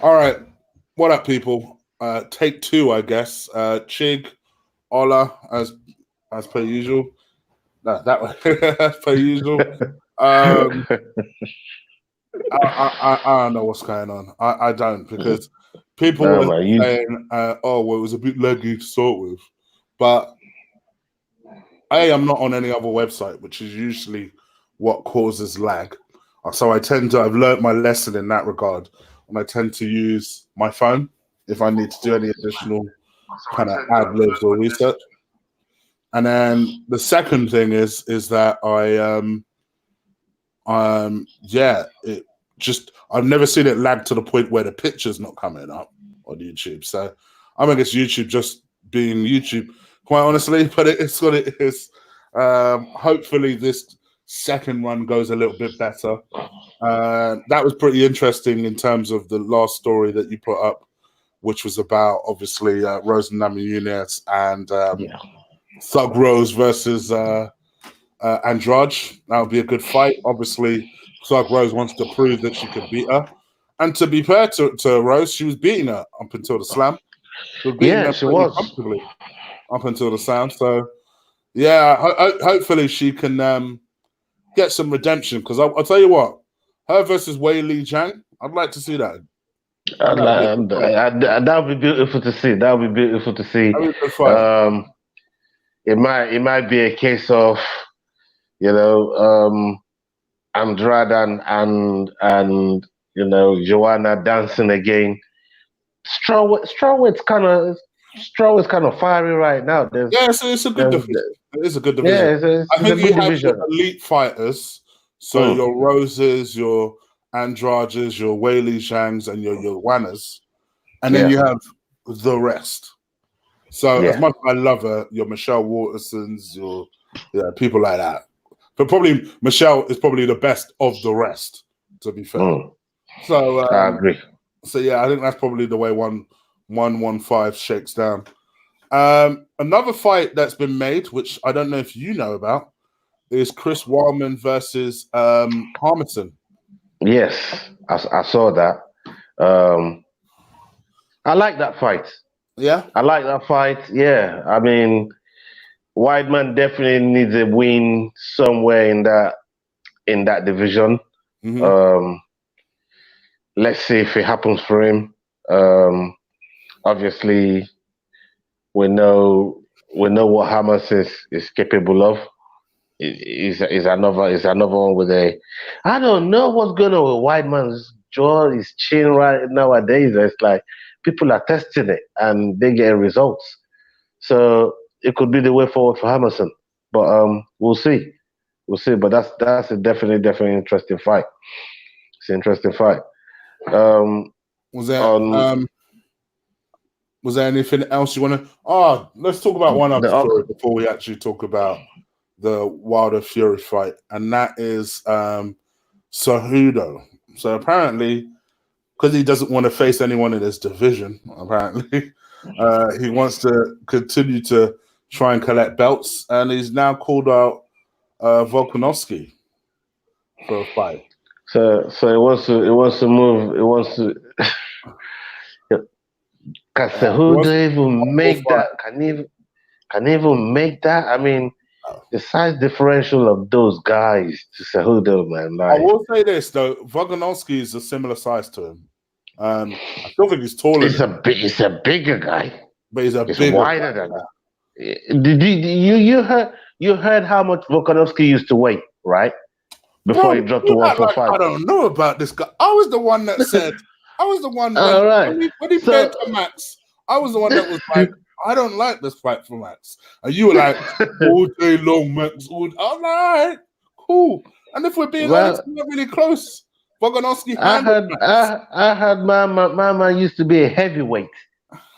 All right. What up, people? Take two, I guess. Chig, Ola, as per usual. No, that way, as per usual. Um, I don't know what's going on. I don't because people No, were man, you. saying, "Oh, well, it was a bit laggy to start with," but I'm not on any other website, which is usually what causes lag. So I've learnt my lesson in that regard, and I tend to use my phone if I need to do any additional kind of ad libs or research. And then the second thing is that yeah, it just I've never seen it lag to the point where the picture's not coming up on YouTube. So I think it's YouTube just being YouTube, quite honestly. But it's what it is. Hopefully this second run goes a little bit better. That was pretty interesting in terms of the last story that you put up, which was about obviously Rose Namajunas and Yeah. Thug Rose versus Andrade. That would be a good fight. Obviously, Thug Rose wants to prove that she could beat her. And to be fair to Rose, she was beating her up until the slam. She was beating Yeah, her she pretty was. comfortably up until the slam. So, yeah, hopefully she can get some redemption. Because I'll tell you what, her versus Wei Li Zhang, I'd like to see that. That would be a good fight. That would be beautiful to see. That would be beautiful to see. That would be a good fight. Um, it might be a case of you know Andrade and Joanna dancing again. Strawweight's kind of fiery right now. Yeah, it's a good There's division. It is a good division. yeah, I it's a think you good have your division. elite fighters, so Mm, your Roses, your Andrades, your Weili Zhangs, and your Wanas, and then yeah, you have the rest. So as yeah, much as I love her, your Michelle Watersons, your people like that. But probably Michelle is probably the best of the rest, to be fair. mm, So I agree. so yeah, I think that's probably the way 115 shakes down. Another fight that's been made, which I don't know if you know about, is Chris Weidman versus Harmison. Yes, I saw that. Um, I like that fight. Yeah. I like that fight. Yeah, I mean, Weidman definitely needs a win somewhere in that division. Mm-hmm. Um, let's see if it happens for him. Um, obviously, we know we know what Hamas is capable of. Is another one with a. I don't know what's going on with Weidman's jaw, his chin right nowadays. It's like people are testing it and they get results. So it could be the way forward for Hamilton. But we'll see. We'll see. But that's a definitely interesting fight. It's an interesting fight. Um, Was there on was there anything else you want to? Oh, let's talk about one other the story before we actually talk about the Wilder Fury fight, and that is Cejudo. So apparently, because he doesn't want to face anyone in his division, apparently, he wants to continue to try and collect belts, and he's now called out Volkanovski for a fight. so it wants to move. It wants to. Can He wants Cejudo even to make fight. that? Can he even make that? I mean, the size differential of those guys to Cejudo, man. I Like will say this though, Volkanovski is a similar size to him. I still think he's taller than him, it's a bigger guy. but he's a It's bigger wider guy. than that. You heard how much Volkanovski used to weigh, right? Before he Bro, dropped to you act like 145. I don't know about this guy. I was the one that said, I was the one All right. when he played So for Max, I was the one that was like, I don't like this fight for Max. And you were like, all day long, Max. All right, cool. And if we're being honest, well, we're not really close. Volkanovski I handled heard Max. I heard my man used to be a heavyweight,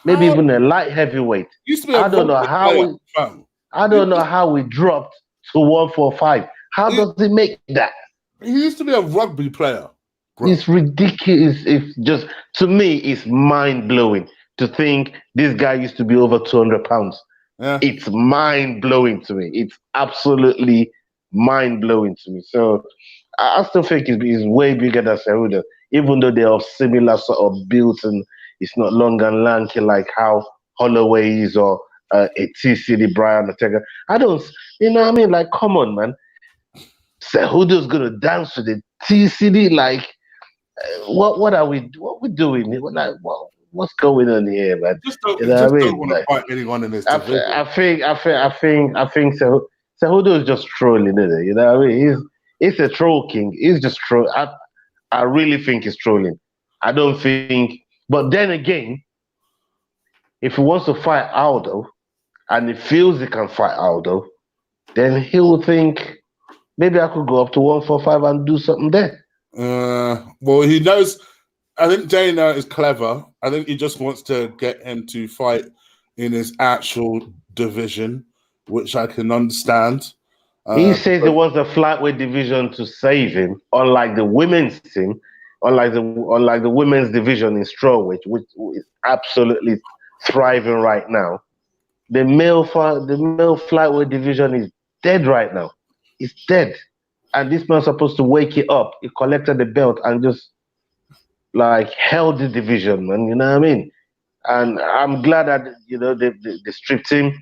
maybe How even a light heavyweight. used to be a I don't know rugby how player, we fam. I He don't know how we dropped to 145. How he- does he make that? he used to be a rugby player, bro. It's ridiculous. It's just to me, it's mind blowing to think this guy used to be over 200 pounds. Yeah. It's mind blowing to me. It's absolutely mind blowing to me. So I still think he's way bigger than Cejudo, even though they're of similar sort of build and it's not long and lanky like how Holloway is or a TCD Brian Ortega. I don't, you know what I mean? Like, come on, man. Cejudo's gonna dance with the TCD. Like, what are we doing? What's going on here, man? You know Just what I don't mean? want to Like, fight anyone in this I, division. I think Cejudo is just trolling, isn't it? You know what I mean? He's a troll king. He's just troll. I really think he's trolling. I don't think. But then again, if he wants to fight Aldo and he feels he can fight Aldo, then he will think maybe I could go up to 145 and do something there. Well, he knows. I think Dana is clever. I think he just wants to get him to fight in his actual division, which I can understand. He says he wants the flyweight division to save him, unlike the women's team, unlike the women's division in strawweight, which is absolutely thriving right now. The male flyweight division is dead right now. It's dead, and this man's supposed to wake it up. He collected the belt and just like held the division, man. You know what I mean? And I'm glad that they stripped him.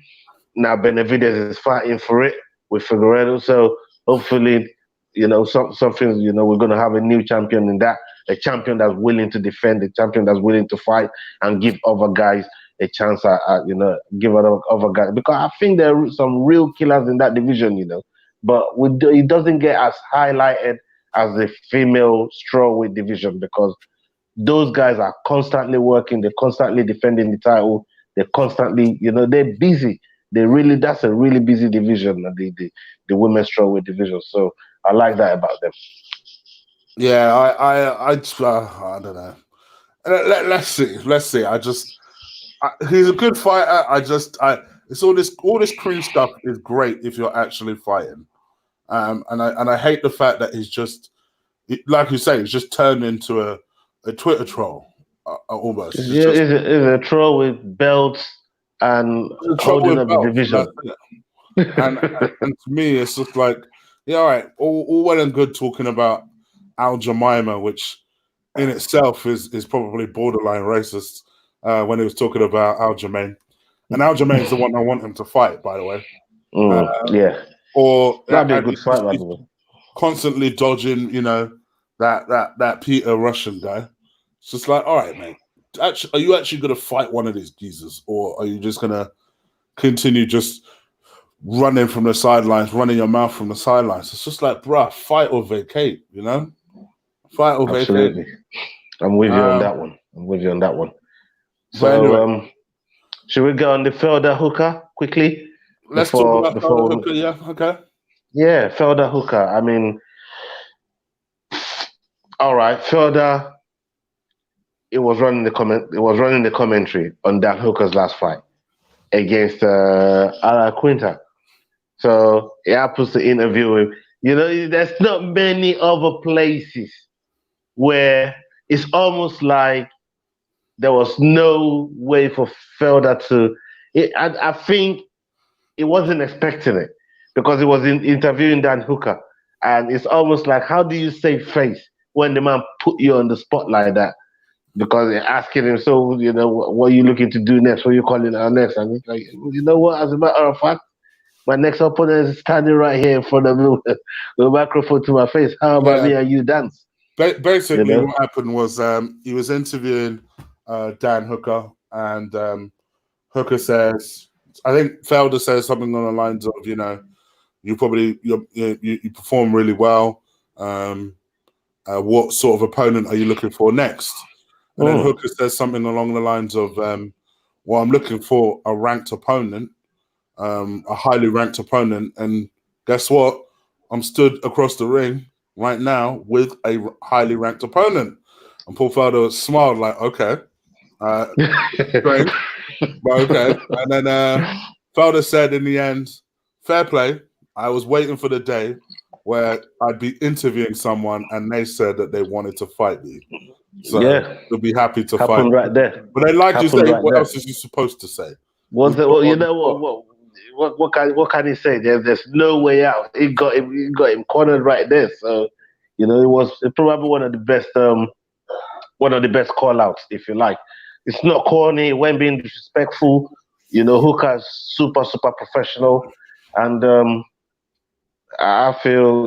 Now Benavidez is fighting for it with Figueiredo. So hopefully, something. We're gonna have a new champion in that. A champion that's willing to defend, a champion that's willing to fight and give other guys a chance give other guys, because I think there are some real killers in that division, but it doesn't get as highlighted as the female strawweight division, because those guys are constantly working, they're constantly defending the title, they're constantly, they're busy. That's a really busy division, the women's strawweight division. So I like that about them. Yeah, I don't know. Let's see. He's a good fighter. It's all this cream stuff is great if you're actually fighting. And I hate the fact that he's just, like you say, he's just turned into a Twitter troll almost. It's a troll with belts and holding up the division. And to me, it's just like, yeah, all right, all well and good talking about Al Jemima, which in itself is probably borderline racist when he was talking about Aljamain. And Aljamain's the one I want him to fight, by the way. Yeah. Or that'd be a good fight, by the way. Constantly dodging, that Peter Russian guy. It's just like, all right, mate. Are you actually going to fight one of these geezers, or are you just going to continue just running from the sidelines, running your mouth from the sidelines? It's just like, bruh, fight or vacate, Fight or Absolutely. vacate. I'm with you on that one. So, anyway, should we go on the Felder Hooker quickly? Let's talk about Felder Hooker, yeah, okay. Yeah, Felder Hooker. I mean, all right, Felder. It was running the commentary on Dan Hooker's last fight against Ara Quinta. So he happens to interview him. There's not many other places where it's almost like there was no way for Felder to. I think he wasn't expecting it, because he was interviewing Dan Hooker, and it's almost like, how do you save face when the man put you on the spot like that? Because they're asking him, so what are you looking to do next? What are you calling out next? And he's like, you know what? As a matter of fact, my next opponent is standing right here in front of me with the microphone to my face. How about me and you dance? Basically, what happened was he was interviewing Dan Hooker, and Hooker says, I think Felder says something on the lines of, you perform really well. What sort of opponent are you looking for next? And then Hooker says something along the lines of, well, I'm looking for a ranked opponent, a highly ranked opponent. And guess what? I'm stood across the ring right now with a highly ranked opponent. And Paul Felder smiled like, okay. Great. But okay. And then Felder said in the end, fair play. I was waiting for the day where I'd be interviewing someone and they said that they wanted to fight me. So they'll be happy to fight right there. But then, like you say, what else is he supposed to say? What can he say? There's no way out. He got him cornered right there. So You know, it was probably one of the best call outs, if you like. It's not corny, it won't being disrespectful. You know, Hooker's super, super professional. And I feel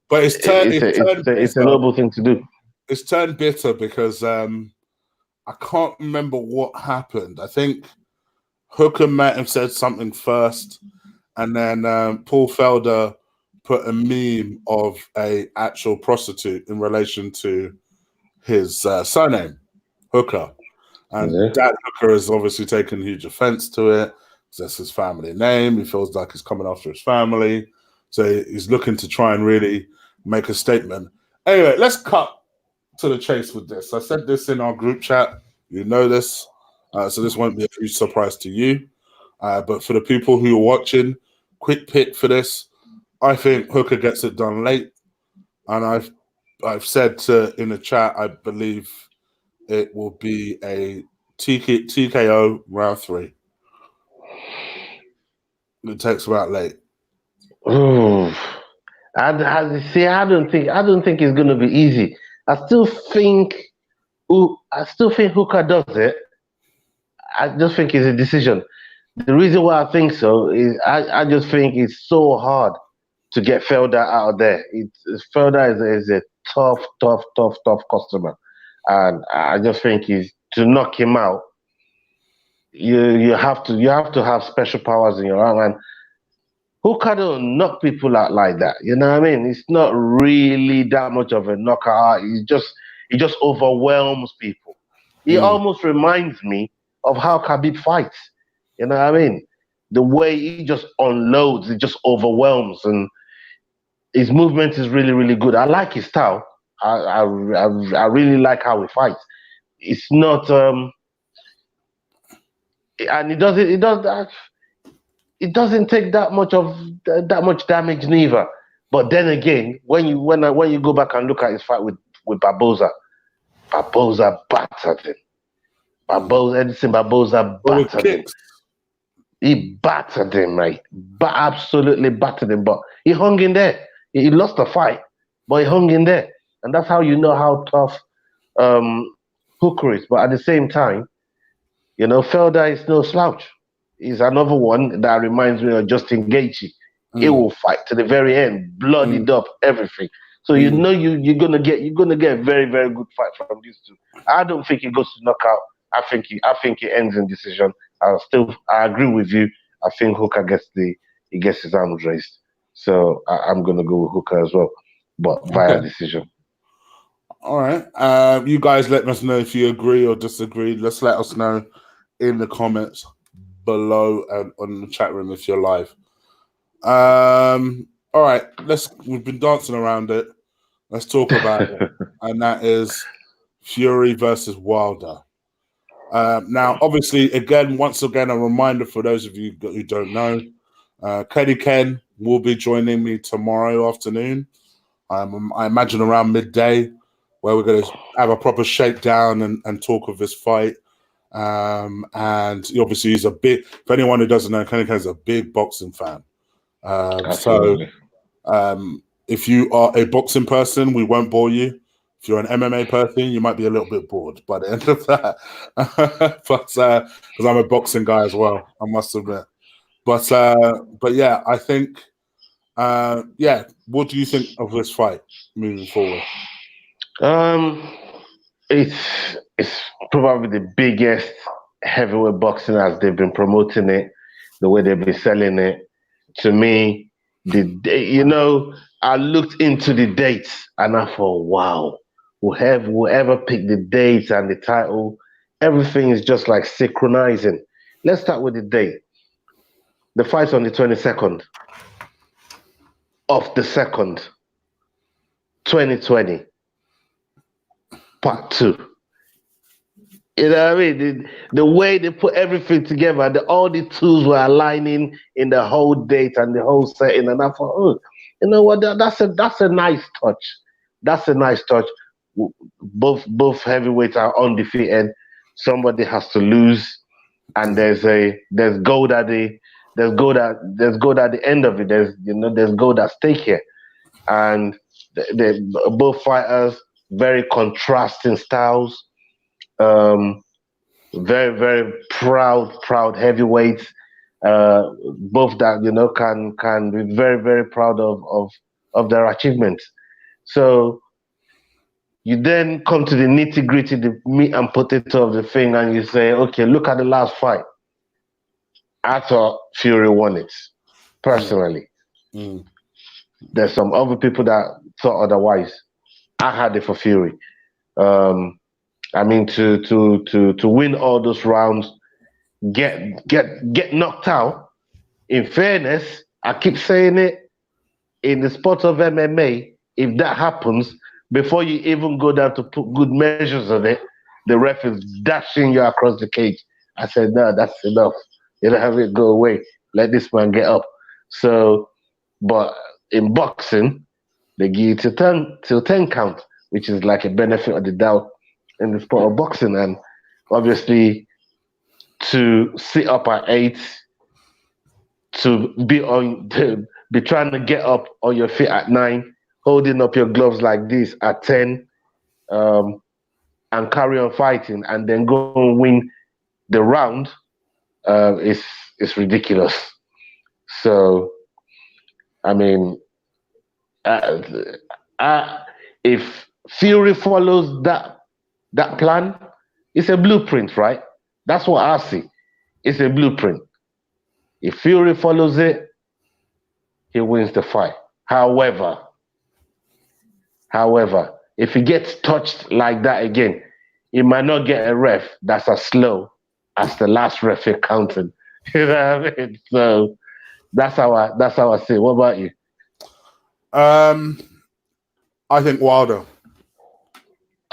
But it's a noble thing to do. It's turned bitter because I can't remember what happened. I think Hooker might have said something first, and then Paul Felder put a meme of a actual prostitute in relation to his surname, Hooker. And Dad Hooker has obviously taken huge offense to it. That's his family name. He feels like he's coming after his family. So he's looking to try and really make a statement. Anyway, let's cut to the chase with this. I said this in our group chat. You know this. So this won't be a huge surprise to you. But for the people who are watching, quick pick for this. I think Hooker gets it done late. And I've said in the chat, I believe it will be a TKO round 3. It takes about late. Ooh. I don't think it's going to be easy. I still think Hooker does it. I just think it's a decision. The reason why I think so is I just think it's so hard to get Felder out of there. Felder is a tough customer, and I just think to knock him out. You have to have special powers in your arm, and Hooker don't knock people out like that. You know what I mean? It's not really that much of a knockout. He just overwhelms people. He almost reminds me of how Khabib fights. You know what I mean? The way he just unloads, it just overwhelms, and his movement is really, really good. I like his style. I really like how he fights. It's not and it doesn't take that much damage neither. But then again, when you go back and look at his fight with Barboza battered him. Edison Barboza battered him. He battered him, right? Absolutely battered him. But he hung in there. He lost the fight, but he hung in there. And that's how you know how tough Hooker is. But at the same time, you know, Felder is no slouch. He's another one that reminds me of Justin Gaethje. He will fight to the very end, bloodied up, everything. So you know you're gonna get a very, very good fight from these two. I don't think he goes to knockout. I think he ends in decision. I agree with you. I think Hooker gets his arms raised. So I'm gonna go with Hooker as well, but via decision. All right. You guys let us know if you agree or disagree. Let's let us know in the comments below and on the chat room if you're live. All right. We've been dancing around it. Let's talk about it. And that is Fury versus Wilder. Now, obviously, once again, a reminder for those of you who don't know, Kenny Ken will be joining me tomorrow afternoon. I imagine around midday, where we're going to have a proper shakedown and talk of this fight. And obviously, he's for anyone who doesn't know, Kenny Ken's a big boxing fan. So if you are a boxing person, we won't bore you. If you're an MMA person, you might be a little bit bored by the end of that. But because I'm a boxing guy as well, I must admit. But yeah, I think what do you think of this fight moving forward? It's probably the biggest heavyweight boxing as they've been promoting it, the way they've been selling it. To me, I looked into the dates and I thought, wow, whoever picked the dates and the title, everything is just like synchronizing. Let's start with the date. The fight's on the 22nd of the 2nd, 2020, part 2. You know what I mean? The way they put everything together, all the tools were aligning in the whole date and the whole setting. And I thought, oh, you know what? That's a nice touch. That's a nice touch. Both heavyweights are undefeated. Somebody has to lose, and there's gold at the end of it. There's gold at stake here, and They both fighters, very contrasting styles. Um, very very proud heavyweights. Both that can be very very proud of their achievements. So you then come to the nitty gritty, the meat and potato of the thing, and you say, okay, look at the last fight. I thought Fury won it, personally. Mm. There's some other people that thought otherwise. I had it for Fury. I mean, to win all those rounds, get knocked out. In fairness, I keep saying it, in the sport of MMA, if that happens, before you even go down to put good measures on it, the ref is dashing you across the cage. I said, no, that's enough. You don't have it go away. Let this man get up. So, but in boxing, they give you till 10 count, which is like a benefit of the doubt in the sport of boxing. And obviously, to sit up at 8, to be trying to get up on your feet at 9, holding up your gloves like this at 10, and carry on fighting, and then go and win the round, is ridiculous. So, I mean, uh, if Fury follows that plan, it's a blueprint, right? That's what I see. It's a blueprint. If Fury follows it, he wins the fight. However, if he gets touched like that again, he might not get a ref that's as slow as the last ref he counted. You know what I mean? So that's how I see it. What about you? I think Wilder.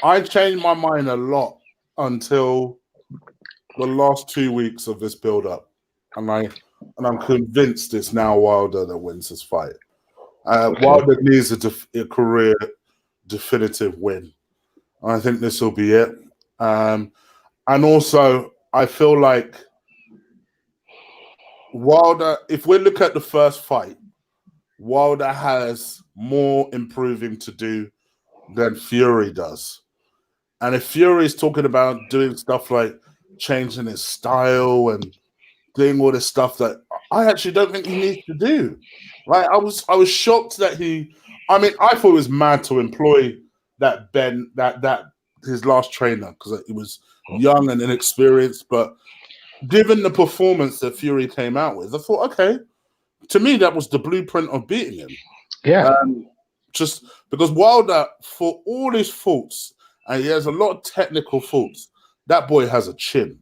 I changed my mind a lot until the last 2 weeks of this build-up, and I'm convinced it's now Wilder that wins this fight. Okay. Wilder needs a career definitive win. I think this will be it. And also, I feel like Wilder, if we look at the first fight, Wilder has more improving to do than Fury does. And if Fury is talking about doing stuff like changing his style and doing all this stuff that I actually don't think he needs to do. Like I was shocked that I thought it was mad to employ that his last trainer, because he was young and inexperienced, but given the performance that Fury came out with, I thought, okay, to me that was the blueprint of beating him. Yeah. Just because Wilder, for all his faults, and he has a lot of technical faults, that boy has a chin.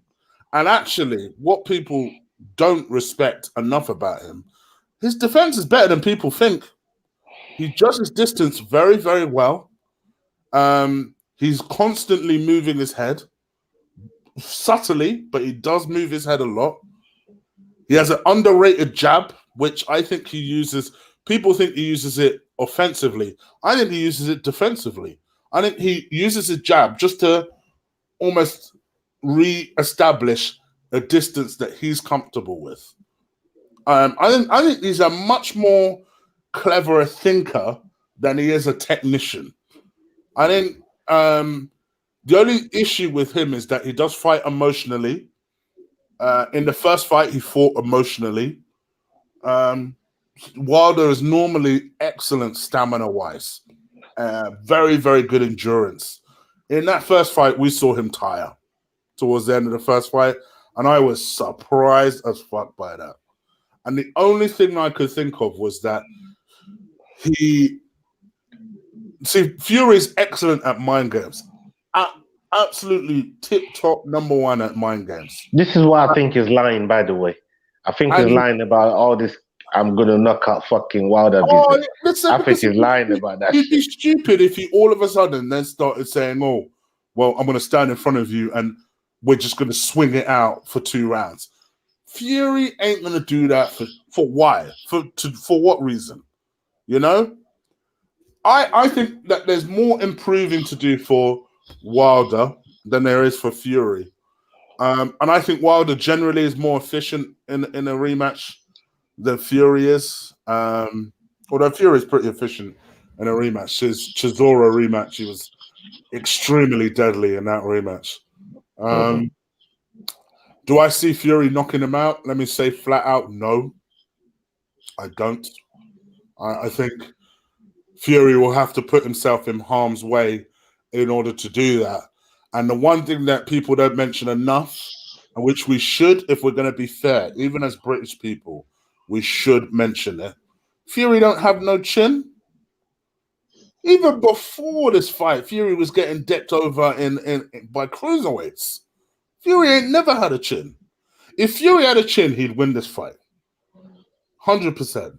And actually, what people don't respect enough about him, his defense is better than people think. He judges distance very, very well. He's constantly moving his head, subtly, but he does move his head a lot. He has an underrated jab, which I think he uses. People think he uses it offensively. I think he uses it defensively. I think he uses his jab just to almost re-establish a distance that he's comfortable with. I think he's a much more cleverer thinker than he is a technician. I think the only issue with him is that he does fight emotionally. In the first fight, he fought emotionally. Wilder is normally excellent stamina-wise. Very, very good endurance. In that first fight, we saw him tire towards the end of the first fight, and I was surprised as fuck by that. And the only thing I could think of was that Fury's excellent at mind games. Absolutely tip-top number one at mind games. This is what I think is lying, by the way. I think he's lying about all this. I'm gonna knock out fucking Wilder business. Listen, I think he's lying about that. You'd be stupid if he all of a sudden then started saying, "Oh, well, I'm gonna stand in front of you and we're just gonna swing it out for 2 rounds." Fury ain't gonna do that for why? For what reason? You know? I think that there's more improving to do for Wilder than there is for Fury. And I think Wilder generally is more efficient in a rematch than Fury is. Although Fury is pretty efficient in a rematch. His Chisora rematch, he was extremely deadly in that rematch. Do I see Fury knocking him out? Let me say flat out, no. I don't. I think Fury will have to put himself in harm's way in order to do that. And the one thing that people don't mention enough, and which we should, if we're going to be fair, even as British people, we should mention it. Fury don't have no chin. Even before this fight, Fury was getting decked over in by cruiserweights. Fury ain't never had a chin. If Fury had a chin, he'd win this fight. 100%.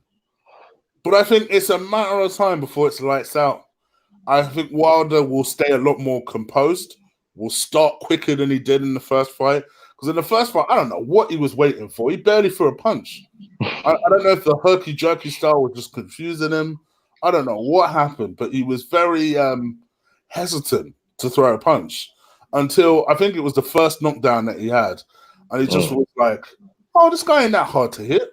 But I think it's a matter of time before it's lights out. I think Wilder will stay a lot more composed, will start quicker than he did in the first fight. Because in the first fight, I don't know what he was waiting for. He barely threw a punch. I don't know if the herky-jerky style was just confusing him. I don't know what happened, but he was very hesitant to throw a punch until I think it was the first knockdown that he had. And he just was like, oh, this guy ain't that hard to hit.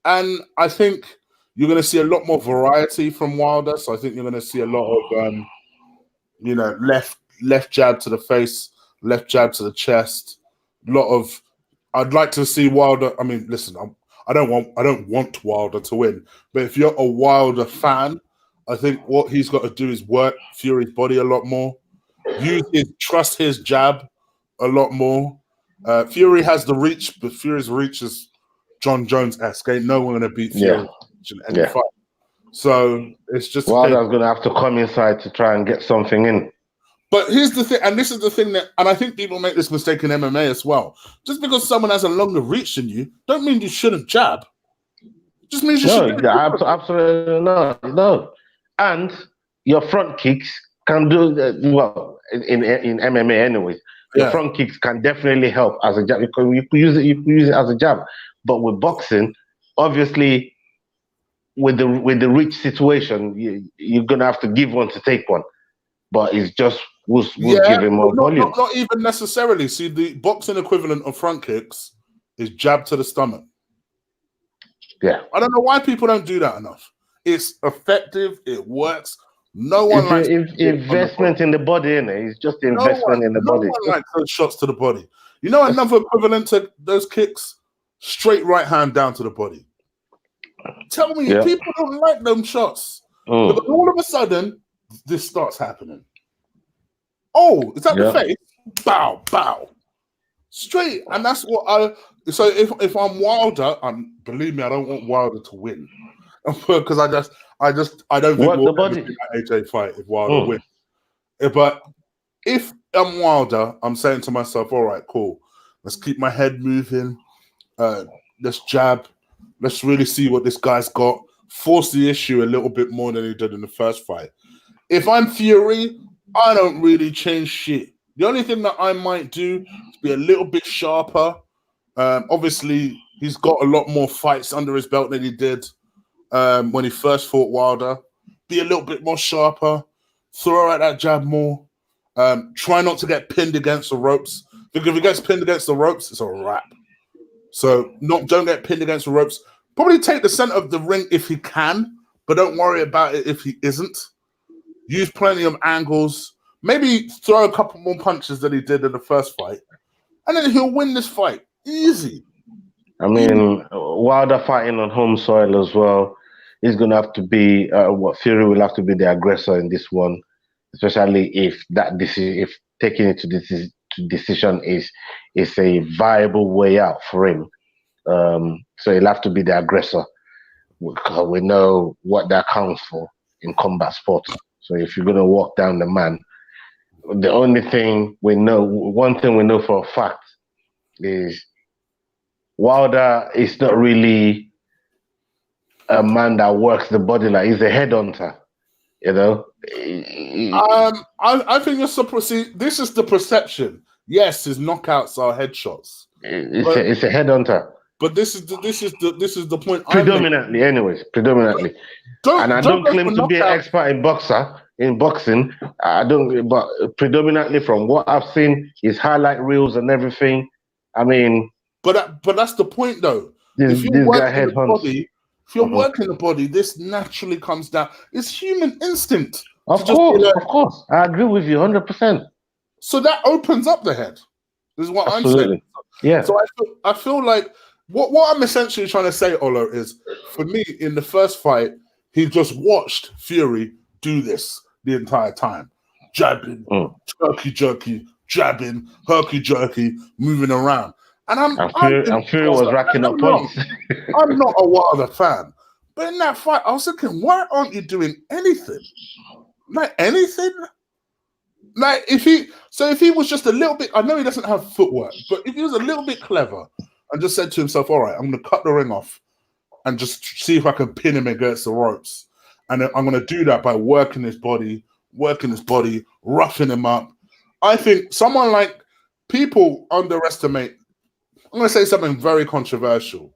And I think you're going to see a lot more variety from Wilder. So I think you're going to see a lot of, left jab to the face, left jab to the chest. A lot of, I'd like to see Wilder. I mean, listen, I don't want Wilder to win, but if you're a Wilder fan, I think what he's got to do is work Fury's body a lot more, trust his jab a lot more. Fury has the reach, but Fury's reach is John Jones-esque. Ain't no one going to beat Fury in any fight. So it's just Wilder's going to have to come inside to try and get something in. But here's the thing, and this is the thing that, and I think people make this mistake in MMA as well. Just because someone has a longer reach than you, don't mean you shouldn't jab. Just means you should. Absolutely not. No. And your front kicks can do well in MMA anyway. Your front kicks can definitely help as a jab. You can use it as a jab. But with boxing, obviously, with the reach situation, you're gonna have to give one to take one. But it's just we'll give him more volume. Not even necessarily. See, the boxing equivalent of front kicks is jab to the stomach. Yeah. I don't know why people don't do that enough. It's effective. It works. No one likes investment in the body, innit? It's just investment in the body. No one likes those shots to the body. You know another equivalent to those kicks? Straight right hand down to the body. Tell me, people don't like them shots. Because all of a sudden, this starts happening. Oh, is that the face? Bow, bow. Straight. And that's what so if I'm Wilder, believe me, I don't want Wilder to win. Because I don't think we'll ever see that AJ fight if Wilder wins. But if I'm Wilder, I'm saying to myself, all right, cool. Let's keep my head moving. Let's jab. Let's really see what this guy's got. Force the issue a little bit more than he did in the first fight. If I'm Fury, I don't really change shit. The only thing that I might do is be a little bit sharper. Obviously, he's got a lot more fights under his belt than he did when he first fought Wilder. Be a little bit more sharper. Throw out that jab more. Try not to get pinned against the ropes. Because if he gets pinned against the ropes, it's a wrap. So don't get pinned against the ropes. Probably take the center of the ring if he can, but don't worry about it if he isn't. Use plenty of angles. Maybe throw a couple more punches than he did in the first fight. And then he'll win this fight. Easy. I mean, Wilder fighting on home soil as well. He's going to have to be, Fury will have to be the aggressor in this one, especially if taking it to decision is a viable way out for him. So he'll have to be the aggressor because we know what that counts for in combat sports. So if you're going to walk down the man, the only thing we know, one thing we know for a fact is Wilder is not really a man that works the body like he's a headhunter, you know. I think you're supposed to see. This is the perception. Yes, his knockouts are headshots. It's a headhunter. But this is the point. Predominantly, anyways. Predominantly. I don't claim to be an expert in boxing. I don't. But predominantly, from what I've seen, his highlight reels and everything. I mean, but that's the point, though. If you work the body, If you're working the body, this naturally comes down. It's human instinct. Of course. I agree with you 100%. So that opens up the head. This is what Absolutely. I'm saying. Yeah. So I feel like what I'm essentially trying to say, Ola, is for me in the first fight, he just watched Fury do this the entire time, jabbing, jerky, jabbing, herky jerky, moving around, and Fury was racking up points. I'm not a Wilder fan, but in that fight, I was thinking, why aren't you doing anything? Like anything? Like if he was just a little bit, I know he doesn't have footwork, but if he was a little bit clever and just said to himself, all right, I'm going to cut the ring off and just see if I can pin him against the ropes. And I'm going to do that by working his body, roughing him up. I think someone like, people underestimate, I'm going to say something very controversial.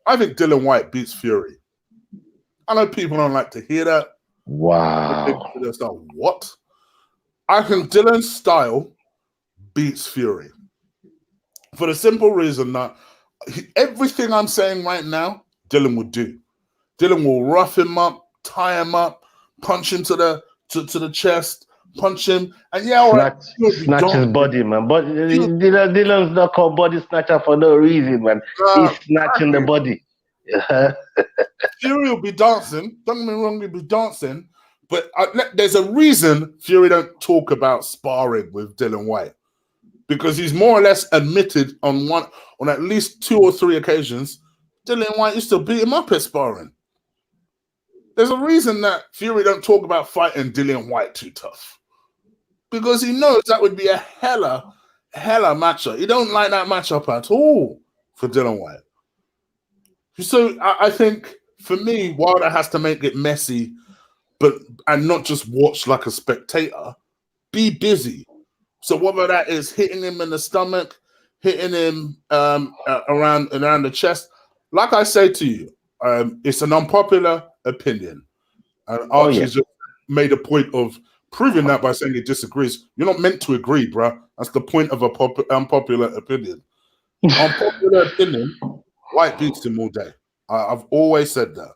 I think Dillian Whyte beats Fury. I know people don't like to hear that. Wow. What? I think Dylan's style beats Fury for the simple reason that everything I'm saying right now, Dylan would do. Dylan will rough him up, tie him up, punch him to the chest, punch him, and snatch his body, man. But Dylan's not called body snatcher for no reason, man. He's snatching the body. Fury will be dancing. Don't get me wrong, he'll be dancing. But there's a reason Fury don't talk about sparring with Dillian Whyte, because he's more or less admitted on at least 2 or 3 occasions Dillian Whyte used to beat him up at sparring. There's a reason that Fury don't talk about fighting Dillian Whyte too tough, because he knows that would be a hella matchup. He don't like that matchup at all for Dillian Whyte. So I think for me, Wilder has to make it messy. And not just watch like a spectator, be busy. So whether that is hitting him in the stomach, hitting him around the chest, like I say to you, it's an unpopular opinion. And Archie's just made a point of proving that by saying he disagrees. You're not meant to agree, bro. That's the point of unpopular opinion. Unpopular opinion, White beats him all day. I've always said that.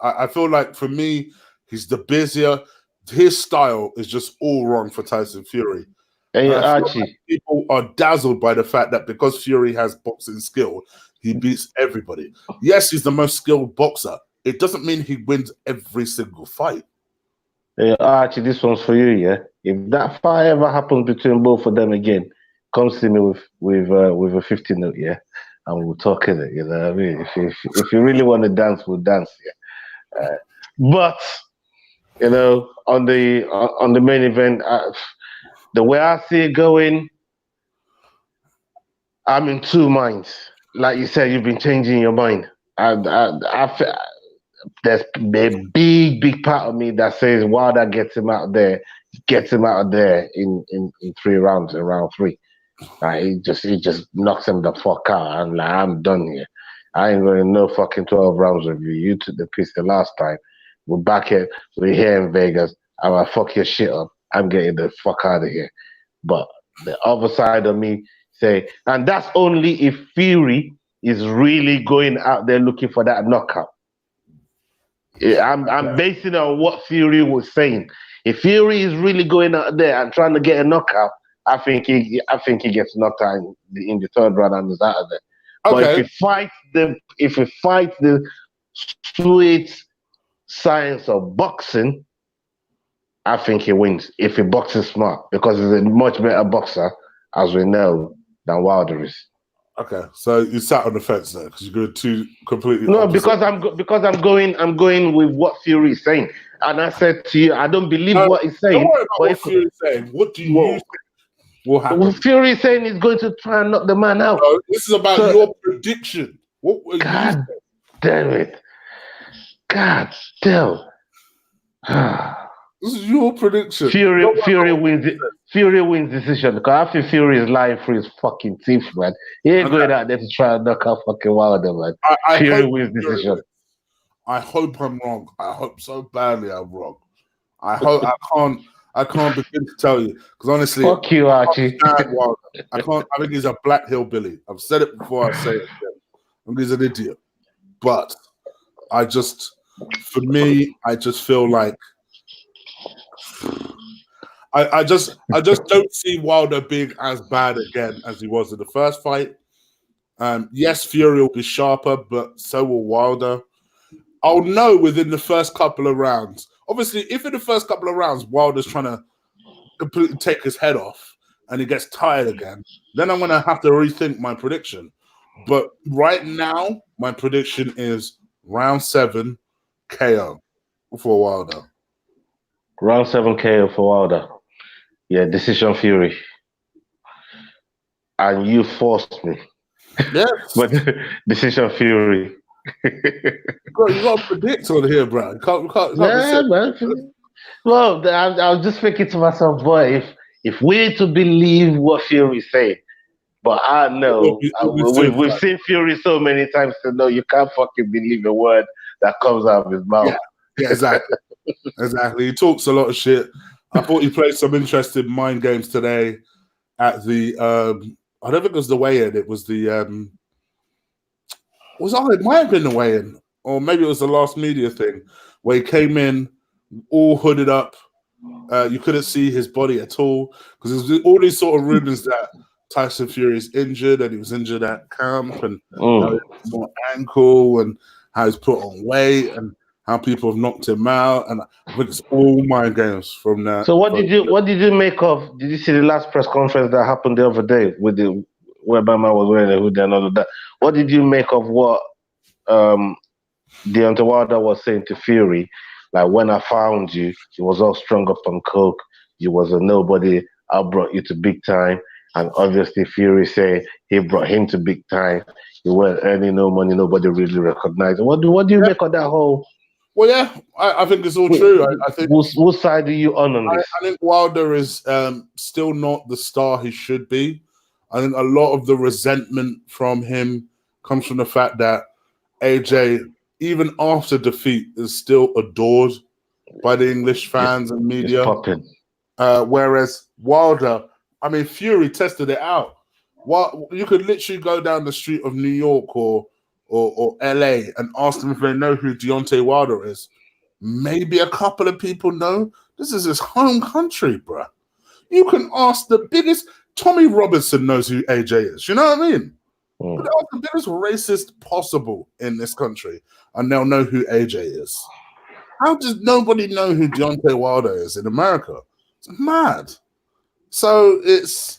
I feel like for me, he's the busier. His style is just all wrong for Tyson Fury. Hey, Archie. Like people are dazzled by the fact that because Fury has boxing skill, he beats everybody. Yes, he's the most skilled boxer. It doesn't mean he wins every single fight. Hey, Archie, this one's for you, yeah? If that fight ever happens between both of them again, come see me with a 50 note, yeah? And we'll talk in it, you know what I mean? If you really want to dance, we'll dance, yeah. But you know, on the main event, the way I see it going, I'm in 2 minds. Like you said, you've been changing your mind. There's a big part of me that says Wilder gets him out of there in 3 rounds, in round 3. He just knocks him the fuck out. I'm like, I'm done here. I ain't going no fucking 12 rounds with you. You took the piss the last time. We're here in Vegas. I'm gonna fuck your shit up. I'm getting the fuck out of here. But the other side of me say, and that's only if Fury is really going out there looking for that knockout. I'm basing it on what Fury was saying. If Fury is really going out there and trying to get a knockout, I think he gets knocked out in the 3rd round and is out of there. Okay. But if he fights the sweet science of boxing, I think he wins. If he boxes smart, because he's a much better boxer, as we know, than Wilder is. Okay, so you sat on the fence there because you're going 2 completely. No, opposite. because I'm going with what Fury is saying, and I said to you, I don't believe what he's saying. Don't worry about what Fury is saying. What do you think will happen? Fury is saying he's going to try and knock the man out. No, this is about your prediction. What were God damn it! God damn. This is your prediction. Fury wins decision, because I think Fury is lying through his fucking teeth, man. He ain't going out there to try and knock out fucking Wilder, man. Fury wins decision. I hope I'm wrong. I hope so badly I'm wrong. I hope I can't begin to tell you, because honestly, fuck you, Archie. I think he's a black hillbilly. I've said it before. I say it again. I think he's an idiot. But for me, I just feel like I just don't see Wilder being as bad again as he was in the first fight. Yes, Fury will be sharper, but so will Wilder. I'll know within the first couple of rounds. Obviously, if in the first couple of rounds Wilder's trying to completely take his head off and he gets tired again, then I'm going to have to rethink my prediction. But right now, my prediction is round 7 KO for Wilder. Round 7 KO for Wilder. Yeah, decision Fury. And you forced me. Yes. But decision Fury. Bro, you got to predict on here, bro. You can't Man. Well, I was just thinking to myself, boy, if we to believe what Fury say, but I know we've seen Fury so many times to know you can't fucking believe a word that comes out of his mouth. Yeah, exactly. Exactly. He talks a lot of shit. I thought he played some interesting mind games today at the I don't think it was the weigh-in. It was the it might have been the weigh-in, or maybe it was the last media thing where he came in all hooded up. You couldn't see his body at all because there's all these sort of rumors that Tyson Fury is injured and he was injured at camp and how he has more ankle and how he's put on weight and how people have knocked him out, and I think it's all mind games from that. So what did you make of? Did you see the last press conference that happened the other day with the whereby man was wearing a hoodie and all of that? What did you make of what Deontay Wilder was saying to Fury? Like, when I found you, you was all strung up on coke. You was a nobody. I brought you to big time, and obviously Fury say he brought him to big time. You weren't earning no money. Nobody really recognized. What do you make of that whole? Well, yeah, I think it's all true. I think. What side are you on this? I think Wilder is still not the star he should be. I think a lot of the resentment from him comes from the fact that AJ, even after defeat, is still adored by the English fans and media. Whereas Wilder, I mean, Fury tested it out. You could literally go down the street of New York or LA and ask them if they know who Deontay Wilder is. Maybe a couple of people know. This is his home country, bruh. You can ask the biggest. Tommy Robinson knows who AJ is. You know what I mean? But ask the biggest racist possible in this country, and they'll know who AJ is. How does nobody know who Deontay Wilder is in America? It's mad. So it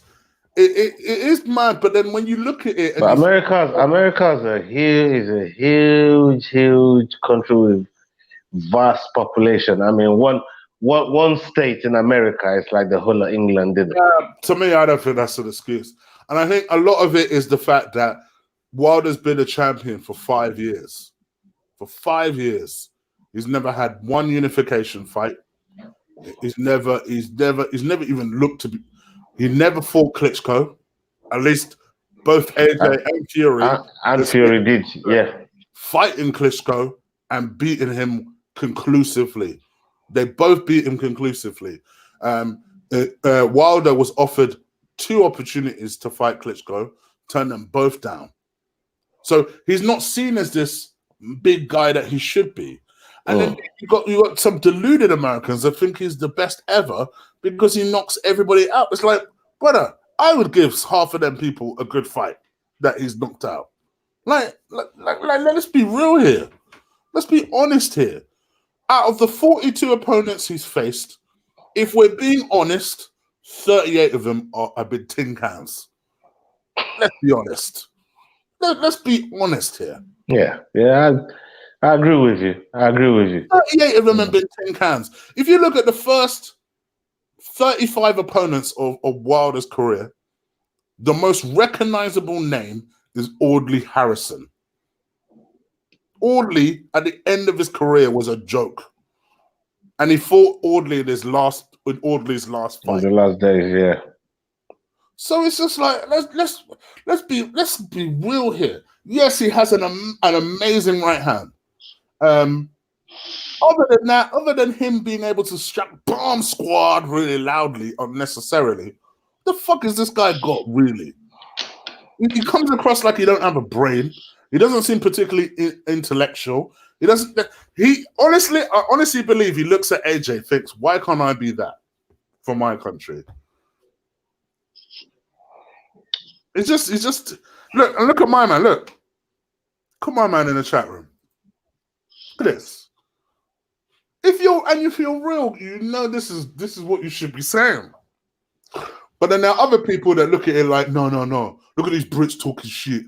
is mad, but then when you look at it, but America's a huge country with vast population. I mean, one state in America is like the whole of England, isn't it? To me, I don't think that's an excuse, and I think a lot of it is the fact that Wilder's been a champion for 5 years. For 5 years, he's never had one unification fight. He's never even looked to be. He never fought Klitschko. At least both AJ and Fury. And Fury did, yeah. Fighting Klitschko and beating him conclusively. They both beat him conclusively. Wilder was offered 2 opportunities to fight Klitschko, turned them both down. So he's not seen as this big guy that he should be. And then you got some deluded Americans that think he's the best ever because he knocks everybody out. It's like, brother, I would give half of them people a good fight that he's knocked out. Like let's be real here. Let's be honest here. Out of the 42 opponents he's faced, if we're being honest, 38 of them have been tin cans. Let's be honest. Let's be honest here. Yeah. I agree with you. 38 of them have been tin cans. If you look at the first 35 opponents of Wilder's career, the most recognizable name is Audley Harrison. Audley, at the end of his career, was a joke. And he fought Audley in Audley's last fight. In the last days, yeah. So it's just like, let's be real here. Yes, he has an amazing right hand. Other than him being able to strap bomb squad really loudly unnecessarily, the fuck has this guy got really? He comes across like he don't have a brain. He doesn't seem particularly intellectual. He doesn't. I honestly believe he looks at AJ, thinks, why can't I be that for my country? It's just look at my man. Look at my man in the chat room. Look at this. If you're real, you know this is what you should be saying. But then there are other people that look at it like, no. Look at these Brits talking shit.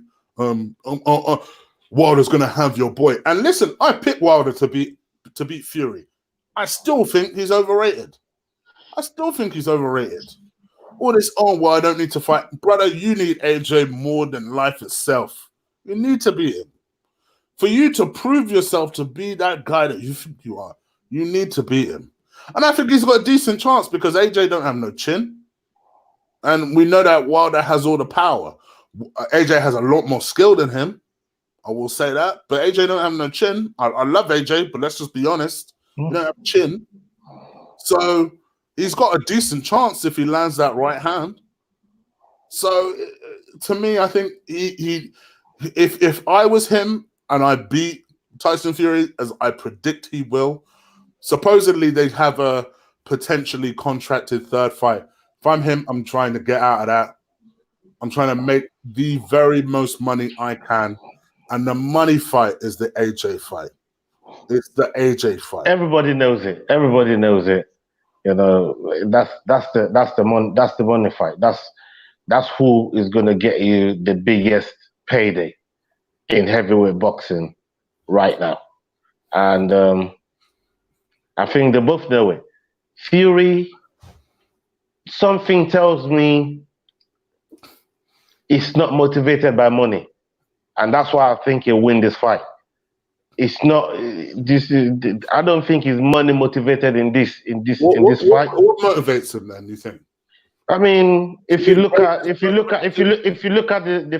Wilder's gonna have your boy. And listen, I picked Wilder to beat Fury. I still think he's overrated. All this, well, I don't need to fight. Brother, you need AJ more than life itself. You need to beat him. For you to prove yourself to be that guy that you think you are, you need to beat him. And I think he's got a decent chance because AJ don't have no chin. And we know that Wilder has all the power. AJ has a lot more skill than him. I will say that. But AJ don't have no chin. I love AJ, but let's just be honest. He don't have chin. So he's got a decent chance if he lands that right hand. So to me, I think if I was him and I beat Tyson Fury as I predict he will, supposedly they have a potentially contracted third fight. If I'm him, I'm trying to get out of that. I'm trying to make the very most money I can. And the money fight is the AJ fight. It's the AJ fight. Everybody knows it. You know, that's the money fight. That's who is gonna get you the biggest payday in heavyweight boxing right now. And I think they both know it. Fury, something tells me he's not motivated by money. And that's why I think he'll win this fight. It's not I don't think he's money motivated in this fight. What motivates him then, you think? I mean, if you look at the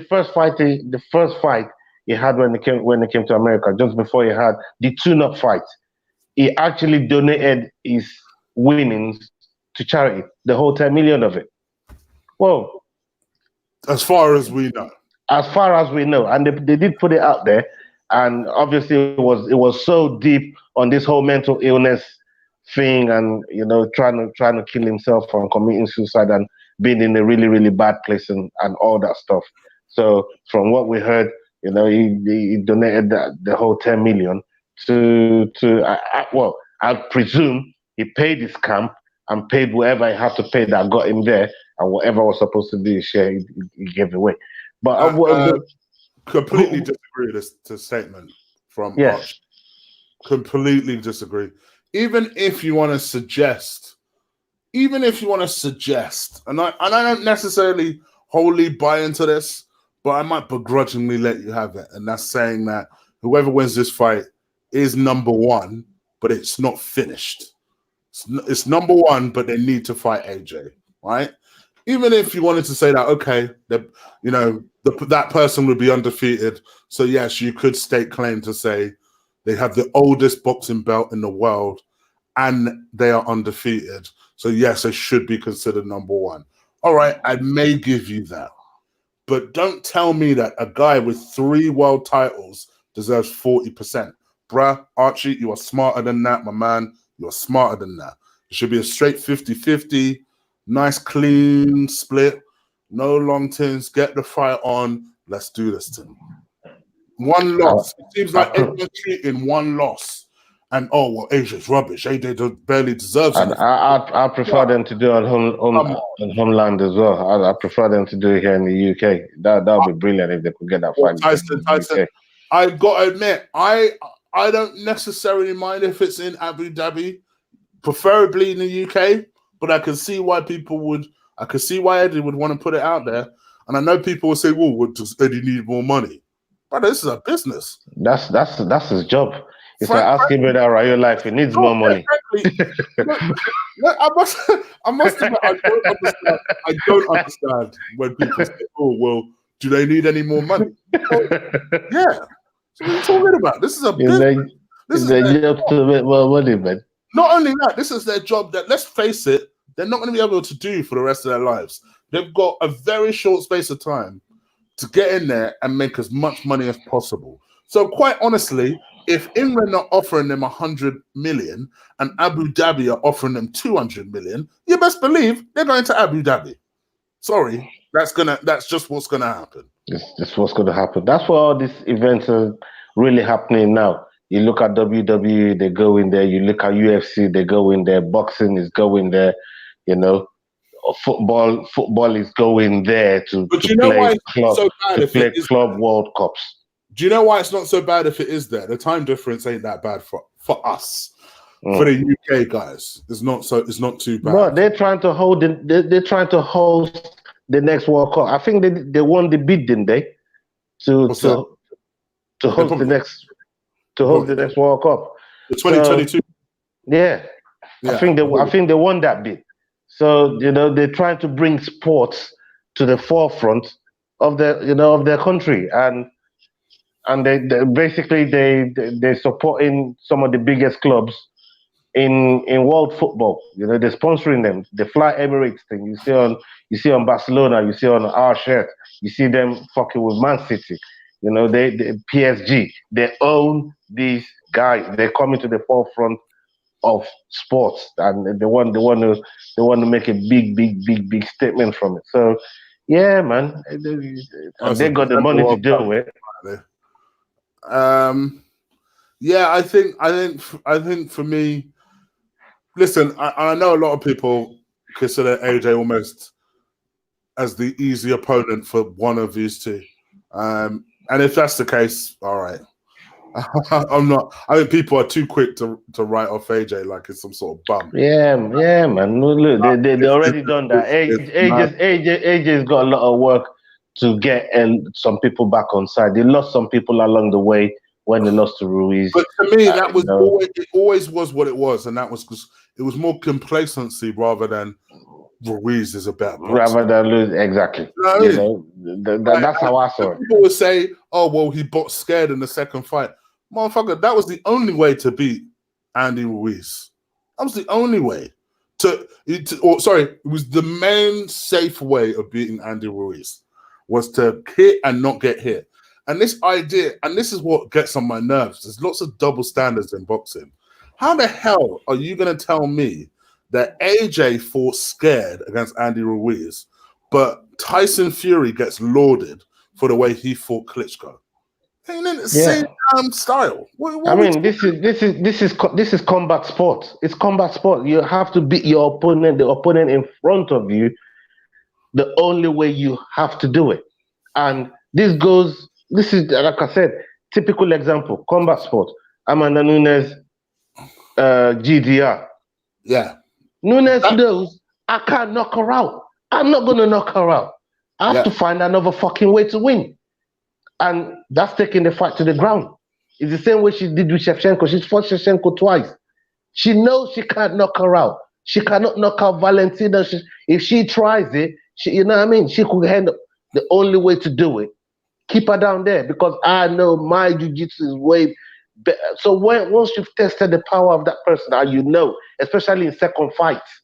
first fight he had when he came to America, just before he had the tune-up fight, he actually donated his winnings to charity, the whole 10 million of it. Well, as far as we know. And they did put it out there, and obviously it was so deep on this whole mental illness thing, and you know, trying to kill himself and committing suicide and being in a really, really bad place and all that stuff. So from what we heard, you know, he donated the whole 10 million I presume he paid his camp and paid whatever he had to pay that got him there, and whatever was supposed to be his share, he gave away. But completely disagree with this statement from Arch. Completely disagree. Even if you want to suggest, and I don't necessarily wholly buy into this, but I might begrudgingly let you have it. And that's saying that whoever wins this fight is number one, but it's not finished. It's number one, but they need to fight AJ, right? Even if you wanted to say that, okay, that person would be undefeated. So yes, you could stake claim to say they have the oldest boxing belt in the world and they are undefeated. So yes, they should be considered number one. All right, I may give you that. But don't tell me that a guy with 3 world titles deserves 40%. Bruh, Archie, you are smarter than that, my man. You are smarter than that. It should be a straight 50-50. Nice, clean split. No long tins. Get the fight on. Let's do this thing. One loss. It seems like everyone's treating one loss. And, Asia's rubbish. AJ barely deserves it. I prefer them to do it on Homeland as well. I prefer them to do it here in the UK. That would be brilliant if they could get that fight. Tyson, I've got to admit, I don't necessarily mind if it's in Abu Dhabi, preferably in the UK. But I can see why Eddie would want to put it out there. And I know people will say, well, does Eddie need more money? But this is a business. That's his job. It's like asking me that around your life. He needs more money. Exactly. I must admit, I don't understand when people say, oh, well, do they need any more money? Well, yeah. So what are you talking about? This is a business. This is their job to make more money, man. Not only that, this is their job that, let's face it, they're not going to be able to do for the rest of their lives. They've got a very short space of time to get in there and make as much money as possible. So quite honestly, if England are offering them 100 million and Abu Dhabi are offering them 200 million, you best believe they're going to Abu Dhabi. Sorry, that's just what's gonna happen. That's what's going to happen. That's why all these events are really happening now. You look at WWE, they go in there. You look at UFC, they go in there. Boxing is going there. You know, football is going there to play club World Cups. Do you know why it's not so bad if it is there? The time difference ain't that bad for us. For the UK guys, it's not too bad. But they're trying to hold they're trying to host the next World Cup. I think they won the bid, didn't they? To host the next World Cup. The 2022. So, yeah. I think they won that bid. So they're trying to bring sports to the forefront of their country, and they're supporting some of the biggest clubs in world football. They're sponsoring them. The Fly Emirates thing you see on Barcelona, you see on our shirt, you see them fucking with Man City. They PSG, they own these guys. They're coming to the forefront of sports, and they want to make a big statement from it. So yeah, man, they got the money to do it. Yeah, I think for me, listen, I know a lot of people consider AJ almost as the easy opponent for one of these two. And if that's the case, all right. I'm not. I think people are too quick to write off AJ like it's some sort of bum. Yeah, man. Look, they already done that. AJ's got a lot of work to get some people back on side. They lost some people along the way when they lost to Ruiz. But to me, that was always was what it was, and that was because it was more complacency rather than Ruiz is a better boxer. Rather than lose, exactly. That's how I saw it. People would say, "Oh, well, he boxed scared in the second fight." Motherfucker, that was the only way to beat Andy Ruiz. That was the only way it was the main safe way of beating Andy Ruiz was to hit and not get hit. And this idea, and this is what gets on my nerves. There's lots of double standards in boxing. How the hell are you going to tell me that AJ fought scared against Andy Ruiz, but Tyson Fury gets lauded for the way he fought Klitschko? Ain't it the same style? This is combat sport. It's combat sport. You have to beat your opponent, the opponent in front of you, the only way you have to do it. And this is, like I said, typical example, combat sport. Amanda Nunes, GDR. Yeah. Nunes knows I can't knock her out. I'm not going to knock her out. I have to find another fucking way to win. And that's taking the fight to the ground. It's the same way she did with Shevchenko. She's fought Shevchenko twice. She knows she can't knock her out. She cannot knock out Valentina. If she tries it, you know what I mean? She could handle the only way to do it. Keep her down there because I know my jiu-jitsu is way better. So once you've tested the power of that person, and especially in second fights,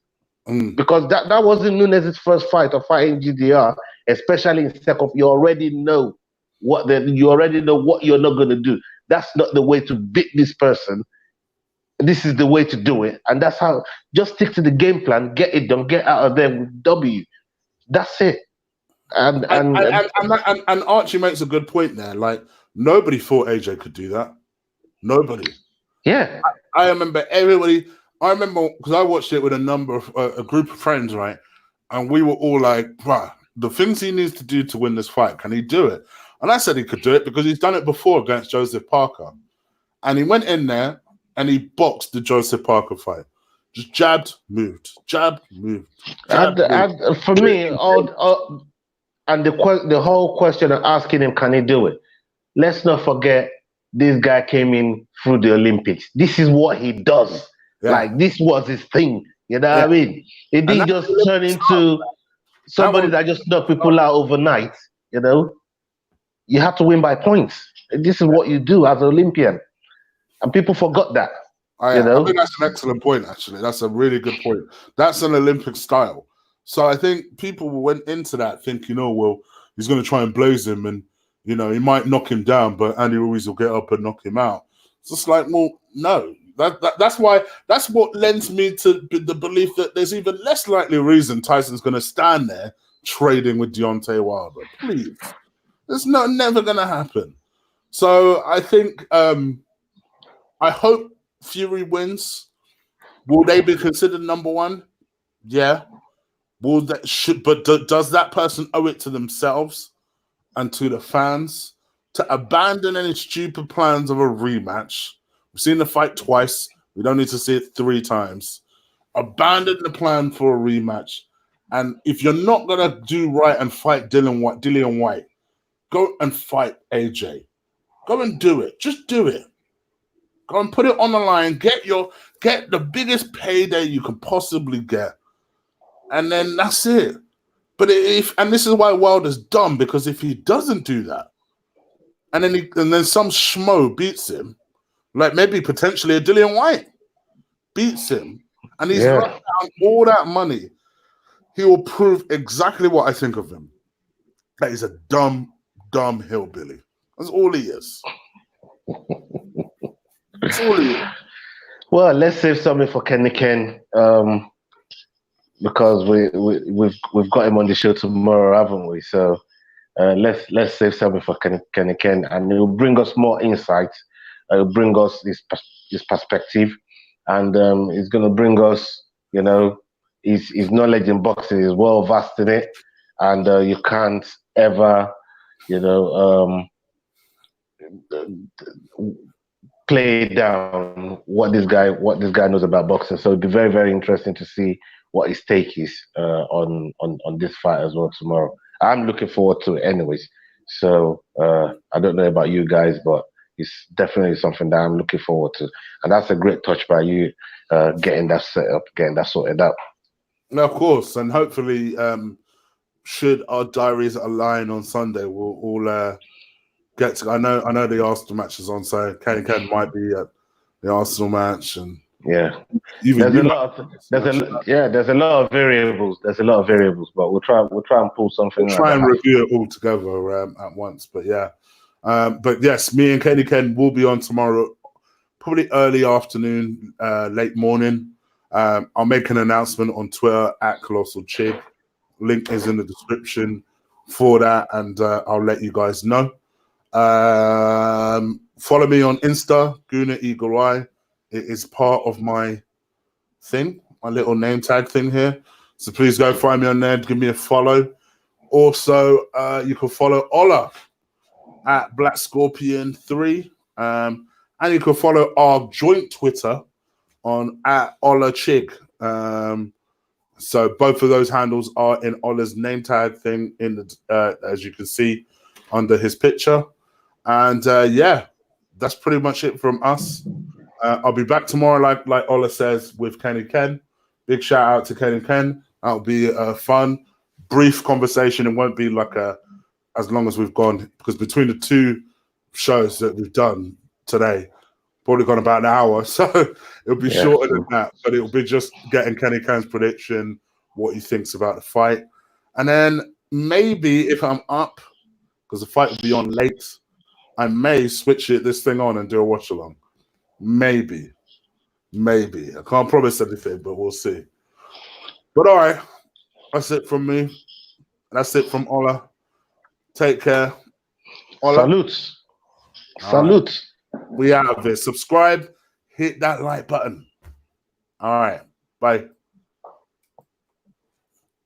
because that wasn't Nunes' first fight of fighting GDR, especially in second, you already know what you're not going to do. That's not the way to beat this person. This is the way to do it, and that's how. Just stick to the game plan, get it done, get out of there with W. That's it. And Archie makes a good point there. Like nobody thought AJ could do that. Nobody. Yeah. I remember everybody. I remember because I watched it with a group of friends, right? And we were all like, "Bruh, the things he needs to do to win this fight, can he do it?" And I said he could do it because he's done it before against Joseph Parker. And he went in there and he boxed the Joseph Parker fight. Just jabbed, moved, jabbed, moved. For me, the whole question of asking him, can he do it? Let's not forget, this guy came in through the Olympics. This is what he does. Yeah. Like, this was his thing. You know what I mean? It didn't just turn into somebody that just knocked people out overnight. You have to win by points. This is what you do as an Olympian. And people forgot that. I think that's an excellent point, actually. That's a really good point. That's an Olympic style. So I think people went into that thinking, oh, well, he's going to try and blaze him, and he might knock him down, but Andy Ruiz will get up and knock him out. It's just like, well, no. That's what lends me to the belief that there's even less likely reason Tyson's going to stand there trading with Deontay Wilder. Please, it's never going to happen. So I think I hope Fury wins. Will they be considered number one? Yeah. But does that person owe it to themselves and to the fans to abandon any stupid plans of a rematch? We've seen the fight twice. We don't need to see it 3 times. Abandon the plan for a rematch. And if you're not going to do right and fight Dillian White, go and fight AJ. Go and do it. Just do it. Go and put it on the line. Get the biggest payday you can possibly get. And then that's it. But and this is why Wilder's dumb, because if he doesn't do that, and then some schmo beats him, like maybe potentially a Dillian White beats him, and he's run down all that money, he will prove exactly what I think of him. That he's a dumb hillbilly. That's all he is. That's all he is. Well, let's save something for Kenny Ken, because we've got him on the show tomorrow, haven't we? So let's save something for Kenny Ken, and it will bring us more insights. It will bring us this perspective, and it's going to bring us, his knowledge in boxing is well vast in it, and you can't ever, play down what this guy knows about boxing. So it'd be very, very interesting to see what his take is on this fight as well tomorrow. I'm looking forward to it anyways. So I don't know about you guys, but it's definitely something that I'm looking forward to. And that's a great touch by you, getting that set up, getting that sorted out. No, of course. And hopefully, should our diaries align on Sunday, we'll all get to. I know the Arsenal match is on, so Kenny Ken might be at the Arsenal match, and there's a lot of variables. There's a lot of variables, but we'll try and pull something. We'll try and review it all together at once. But but yes, me and Kenny Ken will be on tomorrow, probably early afternoon, late morning. I'll make an announcement on Twitter at Colossal Chig. Link is in the description for that, and I'll let you guys know. Follow me on Insta, Guna Eagle Eye. It is part of my thing, my little name tag thing here. So please go find me on there, give me a follow. Also, you can follow Ola at Black Scorpion 3. And you can follow our joint Twitter on at Ola Chig. So both of those handles are in Ola's name tag thing in the as you can see under his picture. And that's pretty much it from us. I'll be back tomorrow, like Ola says, with Kenny Ken. Big shout out to Kenny Ken. That'll be a fun, brief conversation. It won't be like as long as we've gone, because between the 2 shows that we've done today, probably gone about an hour. So it'll be shorter than that, but it'll be just getting Kenny Ken's prediction, what he thinks about the fight. And then maybe if I'm up, because the fight will be on late, I may switch this thing on and do a watch along. Maybe. I can't promise anything, but we'll see. But all right, that's it from me. That's it from Ola. Take care. Ola. Salute. We out of here. Subscribe. Hit that like button. All right. Bye.